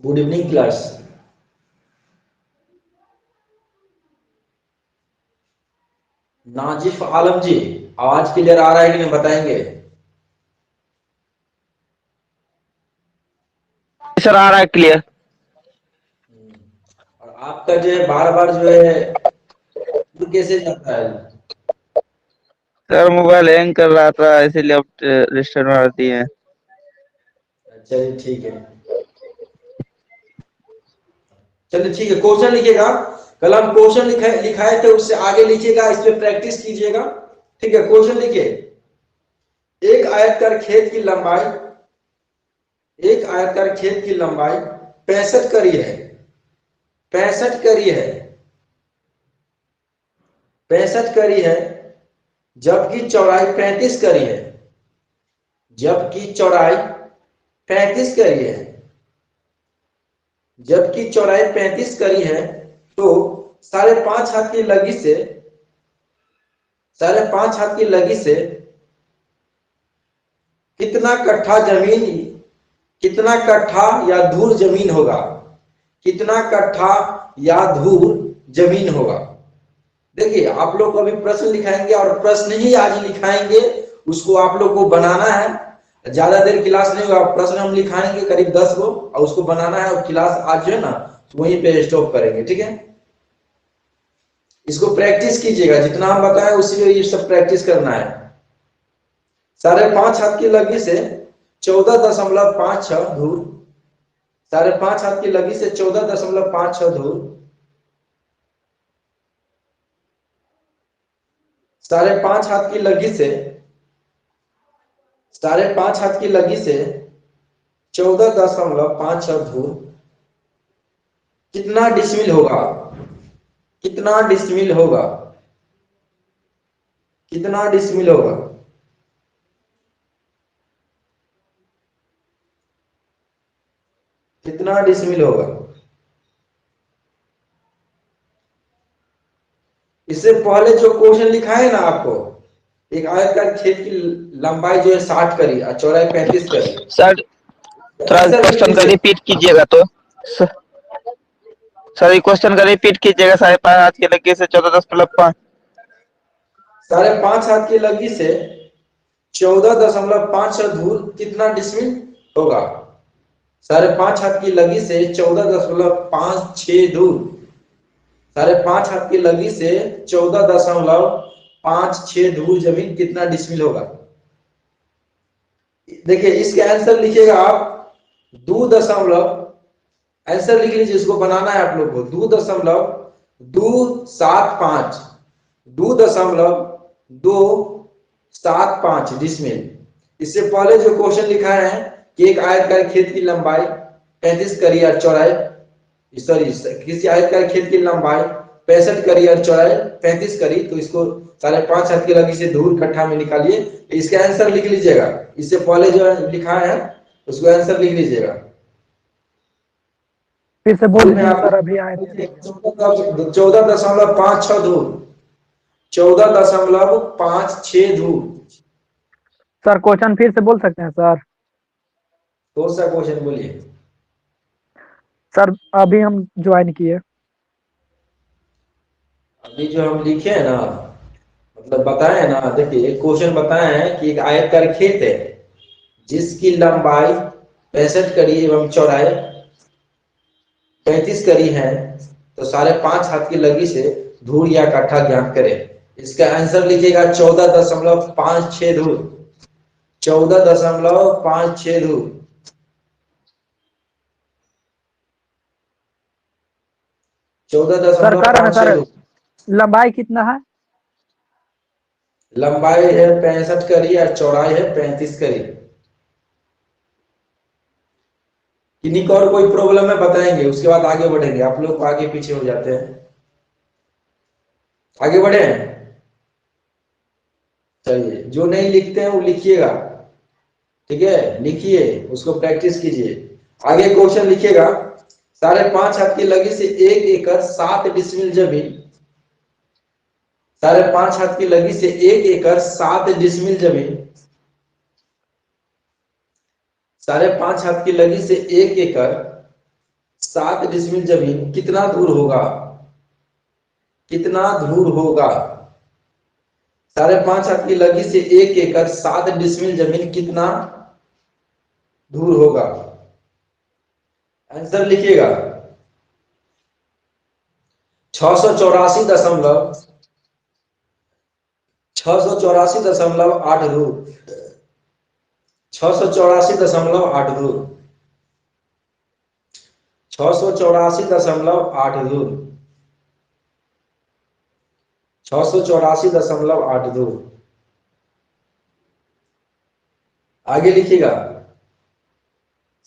Good evening class. Nazif Alam ji, आवाज clear आ रहा है कि नहीं बताएंगे? सर आ रहा है क्लियर। और आपका जो है बार बार जो है कैसे जाता है? सर मोबाइल हैंग कर रहा था इसीलिए अब रजिस्टर मार दिए हैं। चलिए ठीक है, चलिए ठीक है। क्वेश्चन लिखिएगा, कल हम क्वेश्चन लिखाए थे, उससे आगे लिखिएगा, इस पे प्रैक्टिस कीजिएगा। ठीक है, क्वेश्चन लिखिए। एक आयतकार खेत की लंबाई, एक आयतकार खेत की लंबाई 65 करी है, 65 करी है, 65 करी है, जबकि चौड़ाई 35 करी है, जबकि चौड़ाई 35 करी है, जबकि चौड़ाई 35 करी है, तो 5.5 हाथ की लगी से, 5.5 हाथ की लगी से कितना कट्ठा जमीन, कितना कट्ठा या धूर जमीन होगा, कितना कट्ठा या धूर जमीन होगा। देखिए आप लोग अभी प्रश्न लिखाएंगे और प्रश्न ही आज लिखाएंगे, उसको आप लोग को बनाना है। ज्यादा देर क्लास नहीं होगा, प्रश्न हम लिखाएंगे करीब 10 गो और उसको बनाना है, और क्लास आज जो है ना वहीं पे स्टॉप करेंगे। ठीक है, इसको प्रैक्टिस कीजिएगा, जितना हम बताएं उसी को ये सब प्रैक्टिस करना है। 5.5 हाथ की लगी से 14.56 धूर, 5.5 हाथ की लगी से 14.56 धूर, 5.5 हाथ की लगी से, 5.5 हाथ की लगी से 14.56 धूर कितना डिसमिल होगा, कितना डिसमिल होगा, कितना डिसमिल होगा? कितना डिसमिल होगा? इससे पहले जो क्वेश्चन लिखा है ना आपको, एक आयतकार खेत की लंबाई जो है 60 करी और चौड़ाई 35 करी, सर थोड़ा आंसर लिख क्वेश्चन का लीजिए। रिपीट कीजिएगा तो। सर ये क्वेश्चन का रिपीट कीजिएगा। 5.5 के लगे से 14.5। 5.5 हाथ की लगी से 14.56 धूर कितना डिसमिल होगा? 5.5 हाथ की लगी से 14.56 धूर, 5.5 हाथ की लगी से 14.56 धूर जमीन कितना डिसमिल होगा? देखिए इसके आंसर लिखिएगा आप, 2 आंसर लिख लीजिए, इसको बनाना है आप लोग को। 2.275, 2.275 डिसमिल। इससे पहले जो क्वेश्चन लिखा है कि एक आयतकार खेत की लंबाई 35 करी और चौड़ाई, सॉरी किसी आयतकार खेत की लंबाई 65 करी और चौड़ाई 35 करी, तो इसको 5.5 हाथ की लगी से धूर कट्ठा में निकालिए। इसका आंसर लिख लीजिएगा, इससे पहले जो लिखा है उसको आंसर लिख लीजिएगा। फिर से बोल धूर में दीजिए आप सर, अभी आए थे। 14.56 धूर, 14.56 धूर। सर क्वेश्चन फिर से बोल सकते हैं सर? कौन सा क्वेश्चन बोलिए? सर अभी हम ज्वाइन किए। अभी जो हम लिखे हैं ना, मतलब बताए ना, देखिए क्वेश्चन बताए हैं कि एक आयतकार खेत है जिसकी लंबाई 65 करी एवं चौड़ाई 35 करी है, तो 5.5 हाथ की लगी से धूर या कट्ठा ज्ञात करें। इसका आंसर लिखिएगा 14.56 धूर, 14.56 धूर। सर कह रहे हैं 14.56 सर, धूर। लंबाई कितना है? लंबाई है 65 करी और चौड़ाई है 35 करी। किन्हीं को और कोई प्रॉब्लम है बताएंगे, उसके बाद आगे बढ़ेंगे। आप लोग को आगे पीछे हो जाते हैं, आगे बढ़े। चलिए, जो नहीं लिखते हैं वो लिखिएगा, ठीक है, लिखिए, उसको प्रैक्टिस कीजिए। आगे क्वेश्चन लिखिएगा, 5.5 हाथ की लगी से 1 एकड़ 7 डिसमिल जमीन, 5.5 हाथ की लगी से 1 एकड़ 7 डिसमिल जमीन, 5.5 हाथ की लगी से 1 एकड़ 7 डिसमिल जमीन कितना दूर होगा? कितना दूर होगा? 5.5 हाथ की लगी से 1 एकड़ 7 डिसमिल जमीन कितना दूर होगा? आंसर लिखिएगा 684.8 रूट 684.8 रूट 684.8 दूर 684.8 दूर। आगे लिखिएगा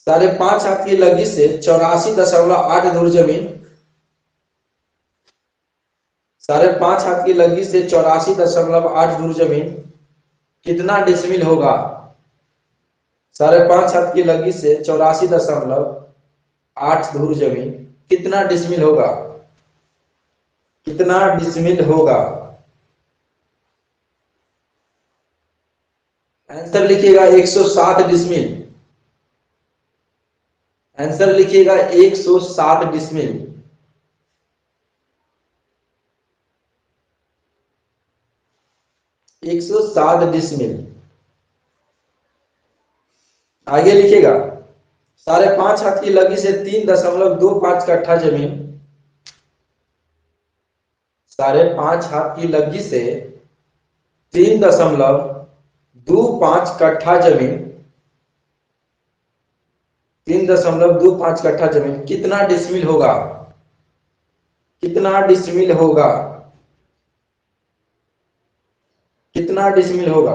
5.5 हाथ की लगी से 84.8 दूर जमीन 5.5 हाथ की लगी से 84.8 दूर जमीन कितना डिसमिल होगा? 5.5 हाथ की लगी से 84.8 दूर जमीन कितना डिसमिल होगा? कितना डिसमिल होगा? आंसर लिखिएगा 107 डिसमिल। आंसर लिखिएगा 107 डिसमिल। एक सौ 107 डिसमिल। आगे लिखिएगा 5.5 हाथ की लगी से 3.25 कट्ठा जमीन 5.5 हाथ की लगी से 3.25 कट्ठा जमीन 3.25 कट्ठा जमीन कितना डिसमिल होगा? कितना डिसमिल होगा? कितना डिसमिल होगा?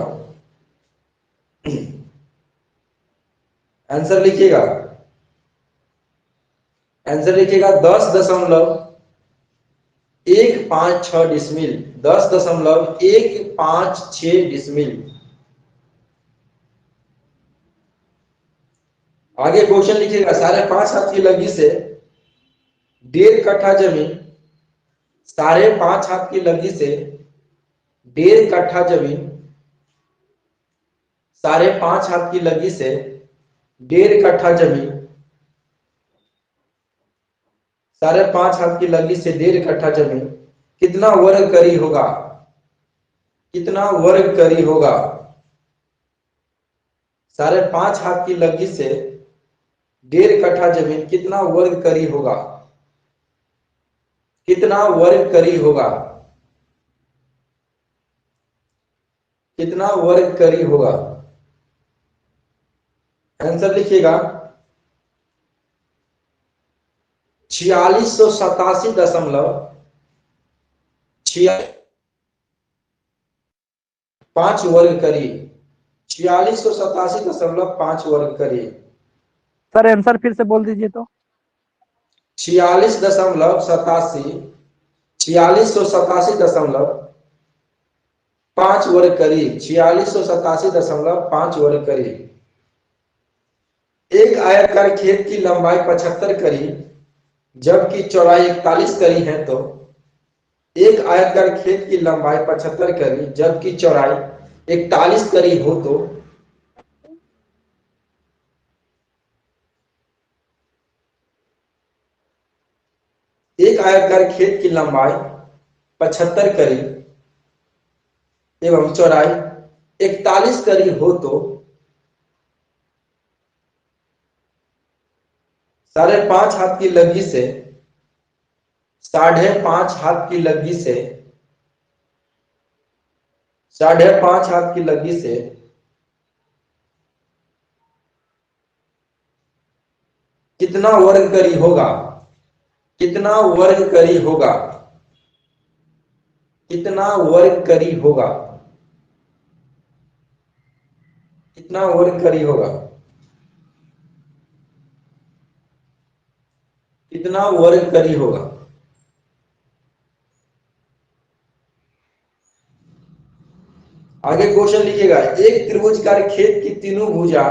आंसर लिखिएगा 10.156 डिसमिल 10.156 डिसमिल। आगे क्वेश्चन लिखिएगा 5.5 हाथ की लगी से 1.5 कट्ठा जमीन 5.5 हाथ की लगी से 1.5 कट्ठा जमीन 5.5 हाथ की लगी से 1.5 कट्ठा जमीन 5.5 हाथ की लगी से 1.5 कट्ठा जमीन कितना वर्ग करी होगा? कितना वर्ग करी होगा? 5.5 हाथ की लगी से 1.5 कट्ठा जमीन कितना वर्ग करी होगा? कितना वर्ग करी होगा? कितना वर्ग करी होगा? आंसर लिखिएगा 4687.5 वर्ग करिए 4687.5 वर्ग करिए। सर आंसर फिर से बोल दीजिए तो। 4687.5 वर्ग करिए 4687.5 वर्ग करिए। एक आयताकार खेत की लंबाई 75 करी जबकि चौड़ाई 41 करी है तो एक आयताकार खेत की लंबाई 75 करी जबकि चौड़ाई 41 करी हो तो एक आयताकार खेत की लंबाई 75 करी एवं चौड़ाई 41 करी हो तो 5.5 हाथ की लगी से 5.5 हाथ की लगी से 5.5 हाथ की लगी से कितना वर्ग करी होगा? कितना वर्ग करी होगा? कितना वर्ग करी होगा? कितना वर्ग करी होगा? कितना वर्ग करी होगा? आगे क्वेश्चन लिखिएगा एक त्रिभुजकार खेत की तीनों भुजा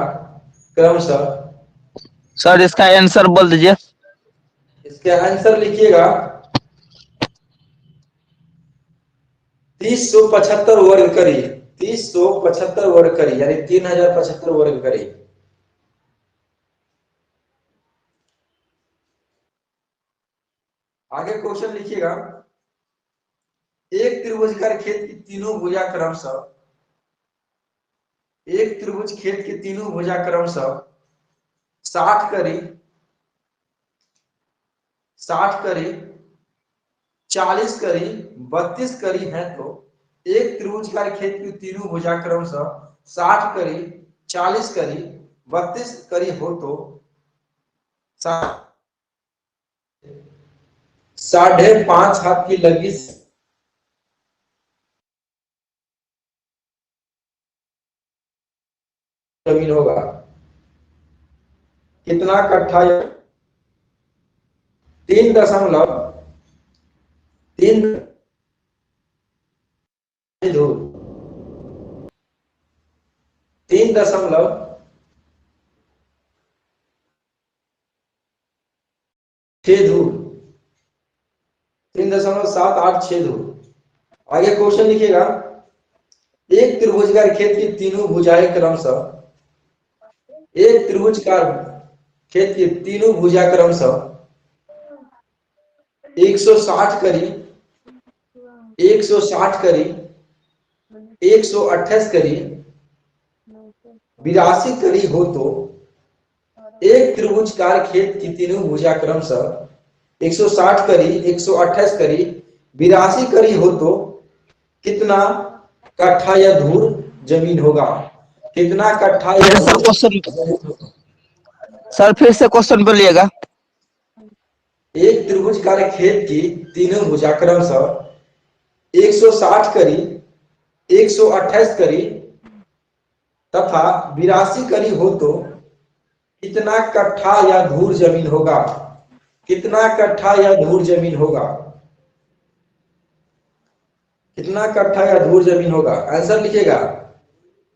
क्रमशः। सर इसका आंसर बोल दीजिए। इसके आंसर लिखिएगा 3075 वर्ग करी 3075 वर्ग करी यानी 3075 वर्ग करी। आगे क्वेश्चन लिखिएगा, एक त्रिभुज का खेत की तीनों भुजा क्रमशः, एक त्रिभुज खेत की तीनों भुजा क्रमशः 60 करी, 60 करी, 40 करी, 32 करी है तो एक त्रिभुज का खेत की तीनों भुजा क्रमशः 60 करी, 40 करी, 32 करी हो तो 5.5 हाथ की लगी जमीन होगा। कितना कट्ठा? 3.3 धूर, 3.6 धूर, 3.786 धूर। आगे क्वेश्चन लिखिएगा, एक त्रिभुज का खेत की तीनों भुजाएं क्रमशः, एक त्रिभुज का खेत की तीनों भुजा क्रमशः 160 करी, 160 करी, 128 करी, 82 करी हो तो एक त्रिभुजकार खेत की तीनों भुजा क्रमशः 160 करी, 128 करी, 82 करी हो तो कितना कट्ठा या धूर जमीन होगा? कितना कट्ठा या सर फिर से क्वेश्चन बोलिएगा। एक त्रिभुजकार खेत की तीनों भुजा क्रमशः 160 करी, 128 करी तथा 82 करी हो तो कितना कट्ठा या धूर जमीन होगा? कितना कट्ठा या धूर जमीन होगा? कितना कट्ठा या धूर जमीन होगा? आंसर लिखिएगा,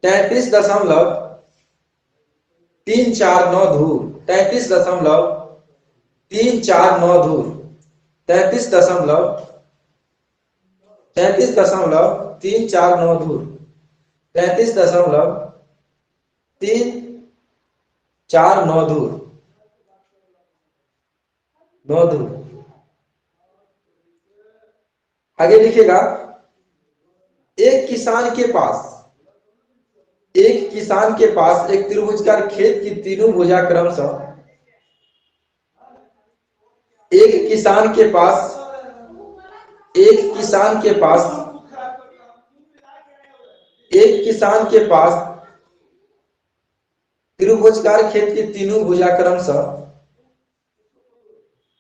33.349 धूर, 33.349 धूर, 33.349 धूर, 33.349 धूर, 9 धूर। आगे लिखिएगा, एक किसान के पास एक त्रिभुजकार खेत की तीनों भुजा क्रमशः, एक किसान के पास त्रिभुजकार खेत की तीनों भुजा क्रमशः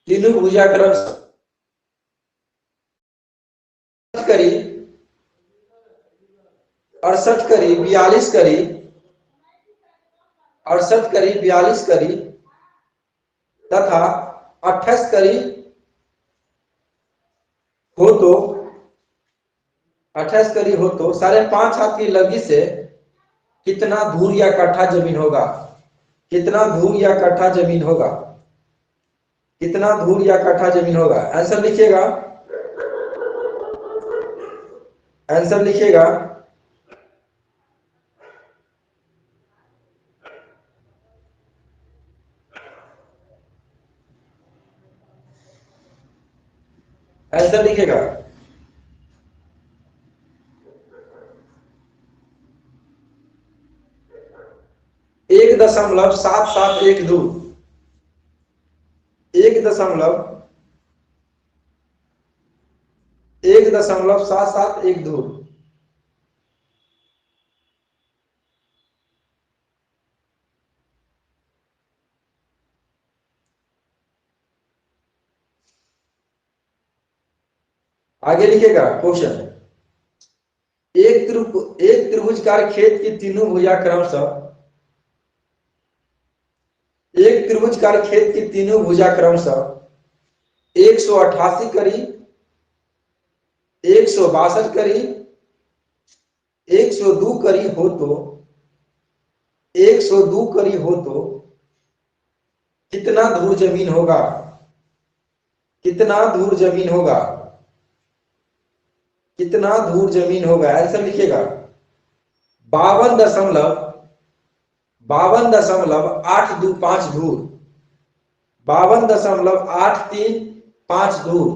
68 करी, 68 करी, 42 करी, 68 करी, 42 करी तथा 28 करी हो तो 5.5 हाथ की लगी से कितना धूर या कट्ठा जमीन होगा? कितना धूर या कट्ठा जमीन होगा? कितना धूर या कट्ठा जमीन होगा? आंसर लिखिएगा, आंसर लिखिएगा, आंसर लिखिएगा, 1.771 धूर, 1.771 धूर। आगे लिखिएगा क्वेश्चन, एक त्रिभुजकार खेत की तीनों भुजा क्रमशः, एक त्रिभुजकार खेत की तीनों भुजा क्रमशः 188 करी, 162 करी, 102 करी हो तो 102 करी हो तो कितना धूर जमीन होगा? कितना धूर जमीन होगा? कितना धूर जमीन होगा? आंसर लिखिएगा, 52.825 धूर, 52.835 5 दूर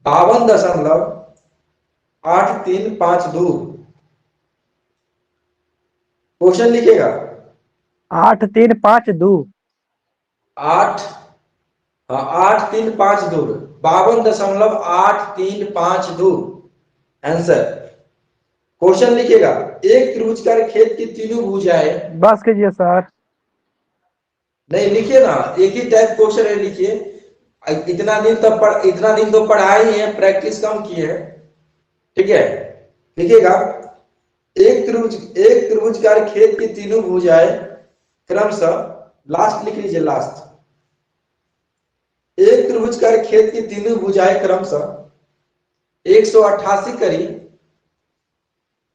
52.8352 दूर। क्वेश्चन लिखिएगा। 8352। 8 835 दूर 52.835 दूर आंसर। क्वेश्चन लिखिएगा। एक त्रिभुजाकार खेत की तीनों भुजाएं। बस कीजिए सर। नहीं लिखिए ना, एक ही टाइप क्वेश्चन है, लिखिए। इतना दिन तो पढ़ाए ही है, प्रैक्टिस कम किए हैं, ठीक है। लिखिएगा। एक त्रिभुजाकार खेत की तीनों भुजाएं क्रमशः, लास्ट लिख लीजिए, लास्ट। एक त्रिभुजाकार खेत की तीनों भुजाएं क्रमशः 188 करी,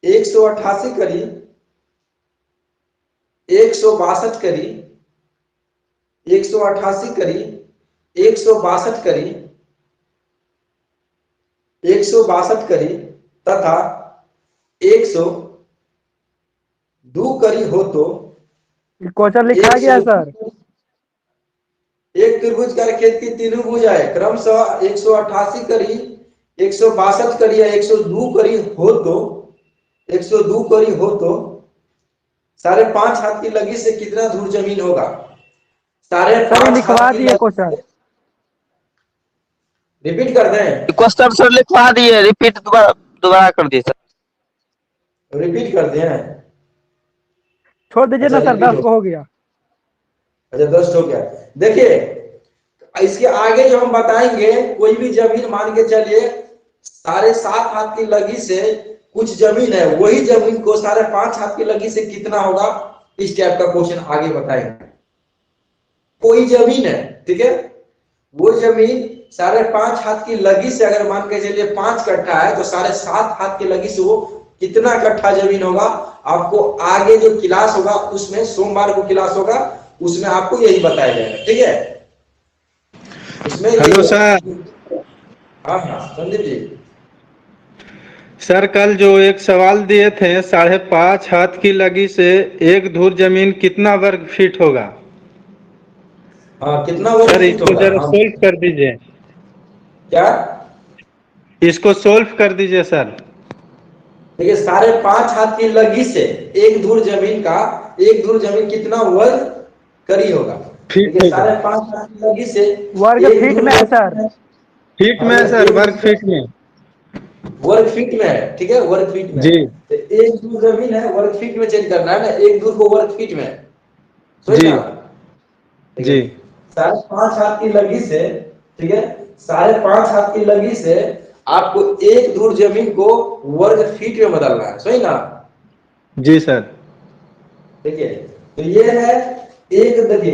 188 करी, 162 करी, 188 करी, 162 करी, 162 करी तथा 102 करी हो तो क्वेश्चन लिखा गया है सर। एक त्रिभुजाकार खेत की तीनों भुजाएं क्रमशः 188 करी, 162 करी या 102 करी हो तो 102 करी हो तो 5.5 हाथ की लगी से कितना दूर जमीन होगा? 5.5 लिखवा हाथ की दिए क्वेश्चन। रिपीट कर दें? क्वेश्चन सर लिखवा दिए, रिपीट दोबारा कर दिए सर। रिपीट कर दिए? छोड़ दीजिए अच्छा, ना सर, 10 को हो गया। अच्छा 10 हो गया। देखिए इसके आगे जो हम बताएंगे, कोई भी जमीन मान के चलिए 7.5 हाथ की लगी से कुछ जमीन है, वही जमीन को 5.5 हाथ की लगी से कितना होगा, इस टाइप का क्वेश्चन आगे बताएंगे। कोई जमीन है, ठीक है, वो जमीन 5.5 हाथ की लगी से अगर मान के चलिए 5 कट्ठा है तो 7.5 हाथ की लगी से वो कितना कट्ठा जमीन होगा, आपको आगे जो क्लास होगा उसमें, सोमवार को क्लास होगा उसमें आपको यही बताया जाएगा, ठीक है। उसमें हेलो सर। हाँ हाँ संदीप जी। सर कल जो एक सवाल दिए थे, 5.5 हाथ की लगी से एक धूर जमीन कितना वर्ग फीट होगा? हाँ कितना वर्ग सर फीट इसको होगा? जरा हाँ सोल्व कर दीजिए। क्या? इसको सोल्व कर दीजिए सर। देखिए 5.5 हाथ की लगी से एक धूर जमीन का, एक धूर जमीन कितना वर्ग करी होगा? फीट देखिए होगा। 5.5 हाथ की लगी से वर्ग एक फीट धूर में है जमीन सर। है। फीट हाँ, में है तो सर, एक वर्ग फीट में। वर्ग फीट में है, ठीक है, वर्ग फीट में। जी तो एक धूर जमीन है, वर्ग फीट में चेंज करना है ना, एक धूर को वर्ग फीट में, सही जी ना? ठीक है। जी 5.5 हाथ की लगी से, ठीक है, 5.5 हाथ की लगी से आपको एक धूर जमीन को वर्ग फीट में बदलना है, सही ना? जी सर। देखिए तो ये है एक, देखिए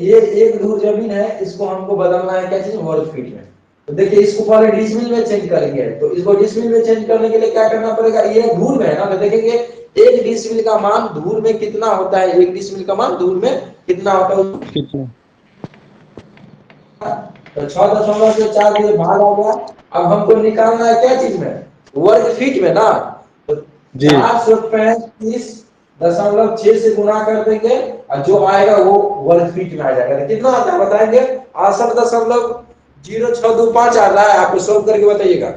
ये एक धूर जमीन है, इसको हमको बदलना है क्या चीज, वर्ग फीट में। तो देखिए इसको पहले डिसमिल में चेंज करेंगे, तो इसको डिसमिल में चेंज करने के लिए क्या करना पड़ेगा, ये धूर में है ना, तो देखेंगे एक डिसमिल का मान धूर में कितना होता है, एक डिसमिल का मान धूर में कितना होता है। कितना? तो 6.4 से भाग आ गया। अब हमको निकालना है क्या चीज में, वर्ग फीट में ना, तो जी 435.6 से गुणा कर देंगे और जो आएगा वो वर्ग फीट में आ जाएगा। तो कितना आता है बताएंगे? 68.0625 आ रहा है, आपको सोल्व करके बताइएगा।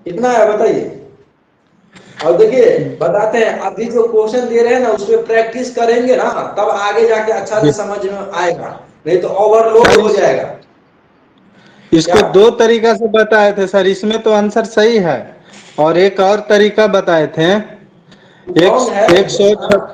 कितना है बताइए। और देखिए बताते हैं, अभी जो क्वेश्चन दे रहे हैं ना उसमें प्रैक्टिस करेंगे ना, तब आगे जाके अच्छा से जी समझ में आएगा, नहीं तो ओवरलोड सर, हो जाएगा। क्या? इसको दो तरीका से बताए थे सर, इसमें तो आंसर सही है, और एक और तरीका बताए थे। कौन है? 106।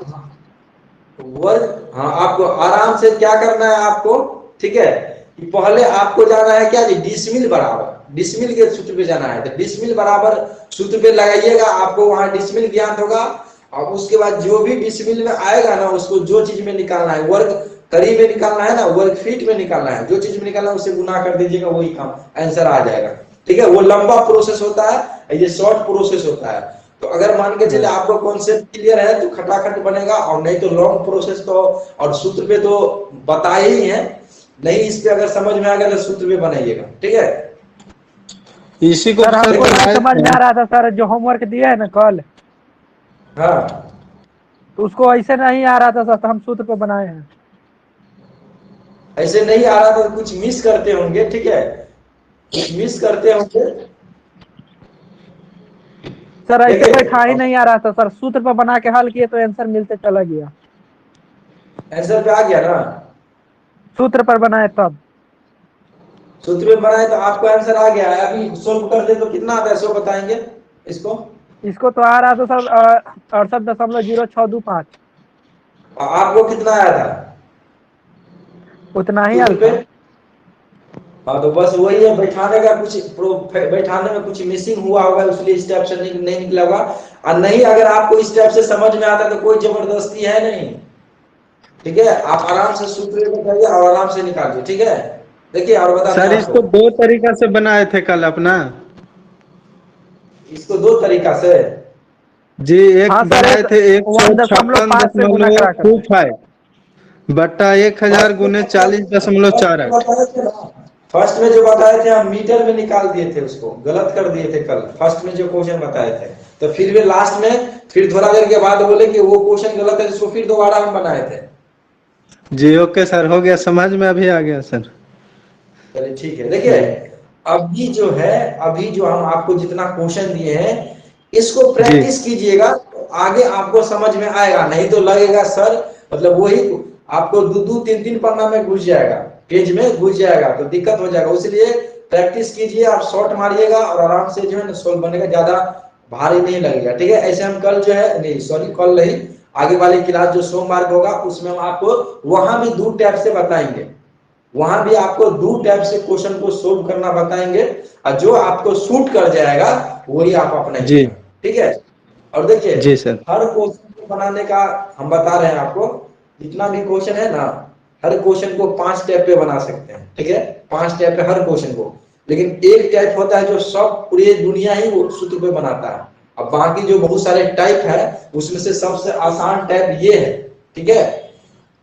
वर्ग, हाँ आपको आराम से क्या करना है आपको, ठीक है, कि पहले आपको जाना है क्या जी, डिसमिल बराबर, डिसमिल के सूत्र पे जाना है, तो डिसमिल बराबर सूत्र पे लगाइएगा, आपको वहां डिसमिल ज्ञात होगा। और उसके बाद जो भी डिसमिल में आएगा ना, उसको जो चीज में निकालना है, वर्ग करी में निकालना है ना, वर्ग फीट में निकालना है, जो चीज में निकालना है उससे गुना कर दीजिएगा, वही काम आंसर आ जाएगा, ठीक है। वो लंबा प्रोसेस होता है, ये शॉर्ट प्रोसेस होता है। तो अगर मान के चले आपको कॉन्सेप्ट क्लियर है तो खटाखट बनेगा, और नहीं तो लॉन्ग प्रोसेस तो, और सूत्र पे तो बताए ही है, नहीं इस पे अगर समझ में आ गया तो सूत्र पे बनाइएगा, ठीक है। इसी को सर सर हमको नहीं बनाए समझ में थे। आ रहा था सर, जो होमवर्क दिया है ना कल, हाँ तो उसको ऐसे नहीं आ रहा था सर, तो हम सूत्र पे बनाए हैं। ऐसे नहीं आ रहा था तो कुछ मिस करते होंगे, ठीक है, कुछ मिस करते होंगे। सर ऐसे देखिए बैठा ही नहीं आ रहा था सर, सूत्र पर बना के हल किए तो आंसर मिलते चला गया। आंसर पे आ गया ना, सूत्र पर बनाए तब। सूत्र में बनाए तो आपको आंसर आ गया है। अभी सोल्व कर दे तो कितना आता है, सो बताएंगे इसको। इसको तो आ रहा था सर 68.0625। आपको कितना आया था उतना ही सूत्र हल पे? था। हाँ तो बस वही है, बैठाने का कुछ बैठाने में कुछ मिसिंग हुआ होगा, इसलिए इस टाइप से नहीं निकला होगा। और नहीं, अगर आपको इस टाइप से समझ में आता है तो कोई जबरदस्ती है नहीं, ठीक है, आप आराम से सूत्र बताइए और आराम से निकालिए, ठीक है। देखिए और बताते हैं सर आपको, इसको दो तरीका से बनाए थे कल अपना। इसको दो तरीका से। जी, एक हाँ सर, बनाए एक थे एक सौ 1.5 छप्पन से गुना दशमलव करा टू करके। फाइव बट्टा 1000 गुने 40.48। फर्स्ट में जो बताए थे हम मीटर में निकाल दिए थे, उसको गलत कर दिए थे कल फर्स्ट में जो क्वेश्चन बताए थे। तो फिर वे लास्ट में फिर थोड़ा देर के बाद बोले कि वो क्वेश्चन गलत है, इसको फिर दोबारा हम बनाए थे। जी ओके सर, हो गया समझ में, अभी आ गया सर। चलिए ठीक है। देखिए जी अभी जो है, अभी जो हम आपको जितना क्वेश्चन दिए हैं इसको जी प्रैक्टिस कीजिएगा, तो आगे आपको समझ में आएगा। नहीं तो लगेगा सर, मतलब वही आपको दो दो तीन तीन पन्ना में घुस जाएगा, पेज में घुस जाएगा, तो दिक्कत हो जाएगा। इसलिए प्रैक्टिस कीजिए, आप शॉर्ट मारिएगा और आराम से जो है ना सोल्व बनेगा, ज्यादा भारी नहीं लगेगा, ठीक है। ऐसे हम कल जो है, नहीं सॉरी कल नहीं, आगे वाली क्लास जो सोमवार को होगा उसमें हम आपको वहां भी दो टैप से बताएंगे, वहां भी आपको दो टैप से क्वेश्चन को सोल्व करना बताएंगे, और जो आपको सूट कर जाएगा वही आप जी अपनाइएगा, ठीक है। और देखिए जी सर। हर क्वेश्चन को बनाने का हम बता रहे हैं आपको, जितना भी क्वेश्चन है ना, हर क्वेश्चन को 5 टैप पे बना सकते हैं, ठीक है, 5 टैप पे हर क्वेश्चन को। लेकिन एक टाइप होता है जो सब पूरी दुनिया ही वो सूत्र पे बनाता है। अब बाकी जो बहुत सारे टाइप है उसमें से सबसे आसान टाइप ये है, ठीक है।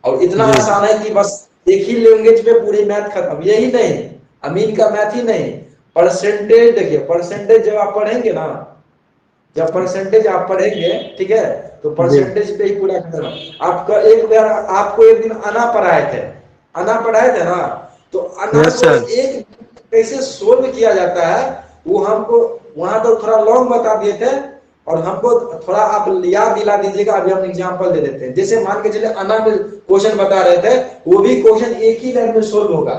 और इतना जी आसान है कि बस एक ही लैंग्वेज पे पूरी मैथ खत्म। यही नहीं, अमीन का मैथ ही नहीं, परसेंटेज देखिए, परसेंटेज जब आप पढ़ेंगे ना, जब परसेंटेज आप पढ़ेंगे, ठीक है, तो जी परसेंटेज पे ही पूरा खत्म। आपका एक बार आपको एक दिन अना पढ़ाए थे, अना पढ़ाए थे ना, तो अना यस को सर। एक कैसे सोल्व किया जाता है वो हमको वहां तो थोड़ा लॉन्ग बता दिए थे, और हमको थोड़ा आप याद दिला दीजिएगा। अभी हम एग्जांपल दे देते हैं। जैसे मान के चलिए अना में क्वेश्चन बता रहे थे, वो भी क्वेश्चन एक ही लाइन में सोल्व होगा,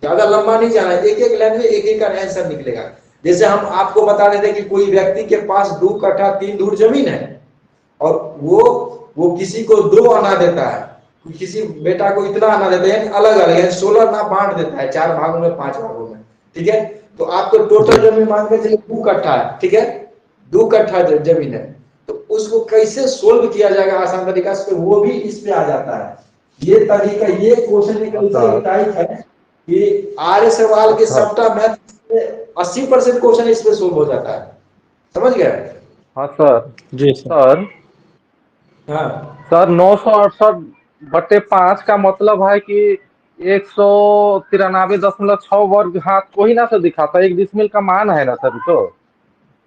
ज्यादा लंबा नहीं जाना है, एक एक लाइन में एक एक का आंसर निकलेगा। जैसे हम आपको बता रहे थे कि कोई व्यक्ति के पास 2 कट्ठा 3 धूर जमीन है, और वो किसी को 2 आना देता है, किसी बेटा को इतना आना देता है, अलग अलग है, 16 ना बांट देता है 4 भागों में 5 भागों में, ठीक है। तो आपको जी टोटल जमीन मान के चलिए 2 कट्ठा है, ठीक है, 2 कट्ठा जमीन है, तो उसको कैसे सोल्व किया जाएगा आसान तरीका से, वो भी इस पे आ जाता है। ये तरीका, ये क्वेश्चन एक ऐसे सर टाइप है कि आर्य सवाल के सर सबटा मैथ 80% क्वेश्चन इस पे सोल्व हो जाता है, समझ गए। हाँ सर। जी सर। सर हाँ सर 968/5 का मतलब है कि 193.6 वर्ग हाथ को ही ना सर दिखाता, 1 डिसमिल का मान है ना सर तो।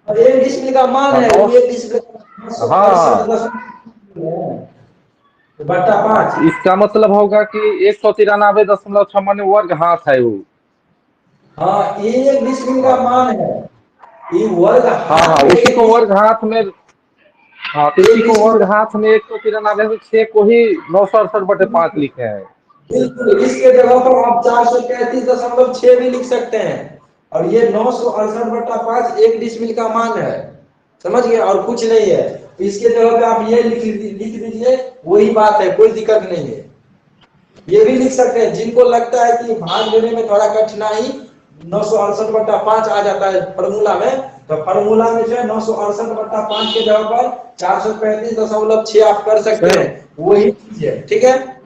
और एक डिस्प्ले का मान और है, नौ, वो एक डिस्प्ले हाँ, 968.5। इसका मतलब होगा कि 193.6 माने वर्ग हाथ है वो। हाँ ये एक डिस्प्ले का हाँ मान है, ये वर्ग हाँ हाँ, हाथ में उसी को एक वर्ग हाथ में। हाँ, तो इसी एक को वर्ग डिस्प्ले। हाथ में 193/6 को ही 968/5 लिखे हैं। बिल्कुल, इसके जगह पर आप 433.6 भी लिख सकते हैं। और ये 968/5 एक डिस्मिल का मान है, समझ गए, और कुछ नहीं है। तो इसके जगह पे आप ये लिख दीजिए, वही बात है, कोई दिक्कत नहीं है। ये भी लिख सकते हैं, जिनको लगता है कि भाग देने में थोड़ा कठिनाई, 968/5 आ जाता है फॉर्मूला में, तो फॉर्मूला में जो है 968/5 के जगह पर 435.6 आप कर सकते सर हैं, वही चीज है, ठीक है।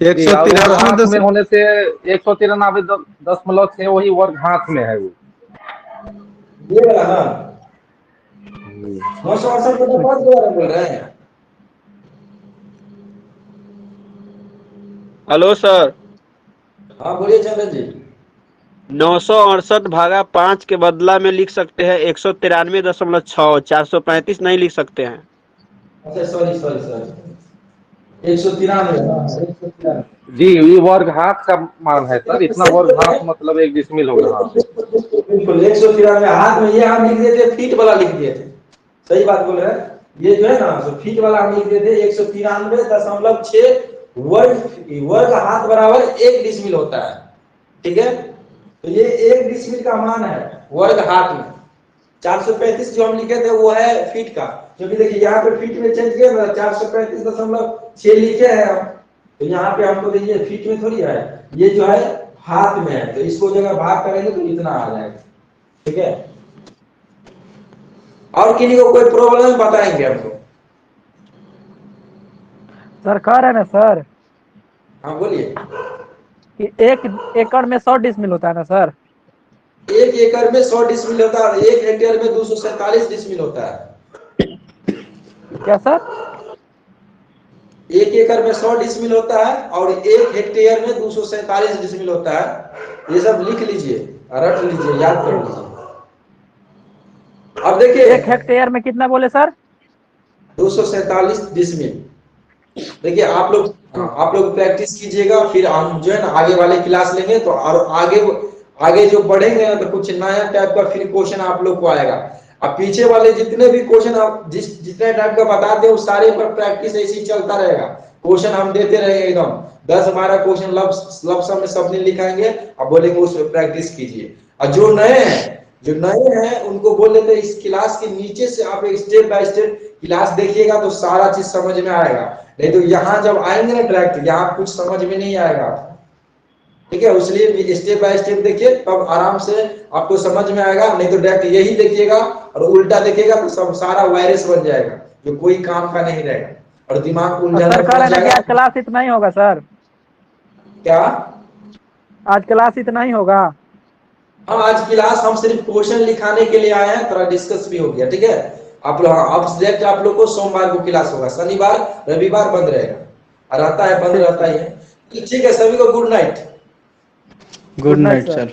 एक जी, सौ और वर्ग तिरानवे हाथ में दशमलव होने से 193.6 वही वर्ग हाथ में है वो। ये वाला ना 968/5 के बारे में बोल रहे हैं। Hello sir. हाँ बोलिए चंदन जी। 968/5 के बदला में लिख सकते हैं 193.6, 435 नहीं लिख सकते हैं। अच्छा सॉरी सॉरी सॉरी 193 जी ये वर्ग हाथ का मान है सर, इतना वर्ग हाथ मतलब 1 डिसमिल होगा। हाँ बिल्कुल 193 हाथ में, ये हम लिख दिए थे, फीट वाला लिख दिए थे। सही बात बोल रहे हैं। ये जो है ना तो फीट वाला हम लिख दिए थे 193.6 वर्ग हाथ बराबर 1 डिसमिल होता है। ठीक है, तो ये 1 डिसमिल का मान है वर्ग हाथ में। 435 जो हम लिखे थे वो है फीट का, क्योंकि देखिए यहाँ पे फीट में चेंज किया 435.6 लिखे हैं हम, तो यहाँ पे हमको देखिए फीट में थोड़ी है, ये जो है हाथ में है, तो इसको जगह भाग करेंगे तो इतना आ जाएगा। ठीक है, और किसी को कोई प्रॉब्लम बताएंगे हमको। सर कह रहे हैं ना सर हाँ बोलिए। कि 1 एकड़ में 100 डिसमिल होता है ना सर। 1 एकड़ में 100 डिसमिल होता है, 1 हेक्टेयर में 247 डिसमिल होता है। क्या सर? 1 एकड़ में 100 डिसमिल होता है और 1 हेक्टेयर में 247 डिसमिल होता है। ये सब लिख लीजिए, रट लीजिए, याद कर लीजिए। अब देखिए 1 हेक्टेयर में कितना बोले सर? 247 डिसमिल। देखिए आप लोग प्रैक्टिस कीजिएगा, फिर हम जो है ना आगे वाले क्लास लेंगे तो और आगे जो बढ़ेंगे ना तो कुछ नया टाइप का फिर क्वेश्चन आप लोग को आएगा। अब पीछे वाले जितने भी क्वेश्चन आप जितने टाइप का बताते हैं उस सारे पर प्रैक्टिस ऐसे ही चलता रहेगा। क्वेश्चन हम देते रहेंगे एकदम 10-12 क्वेश्चन लपसम में सबने लिखाएंगे और बोलेंगे उस पर प्रैक्टिस कीजिए। और जो नए हैं उनको बोल देते हैं इस क्लास के नीचे से आप एक स्टेप बाय स्टेप क्लास देखिएगा तो सारा चीज समझ में आएगा, नहीं तो यहाँ जब आएंगे ना डायरेक्ट यहाँ कुछ समझ में नहीं आएगा। ठीक है, इसलिए स्टेप बाय स्टेप देखिए तब आराम से आपको समझ में आएगा, नहीं तो डायरेक्ट यही देखिएगा और उल्टा देखिएगा तो सब सारा वायरस बन जाएगा जो कोई काम का नहीं रहेगा और दिमाग उलझाने सर कह रहे लग हैं ना कि जाएगा। आज क्लास इतना ही होगा सर। क्या? आज क्लास इतना ही होगा। हाँ आज क्लास हम सिर्फ क्वेश्चन लिखाने के लिए आए हैं, थोड़ा डिस्कस भी हो गया। ठीक है, आप लोग को सोमवार को क्लास होगा, शनिवार रविवार बंद रहेगा और रहता है बंद रहता ही है। ठीक है, सभी को good night. Good night sir.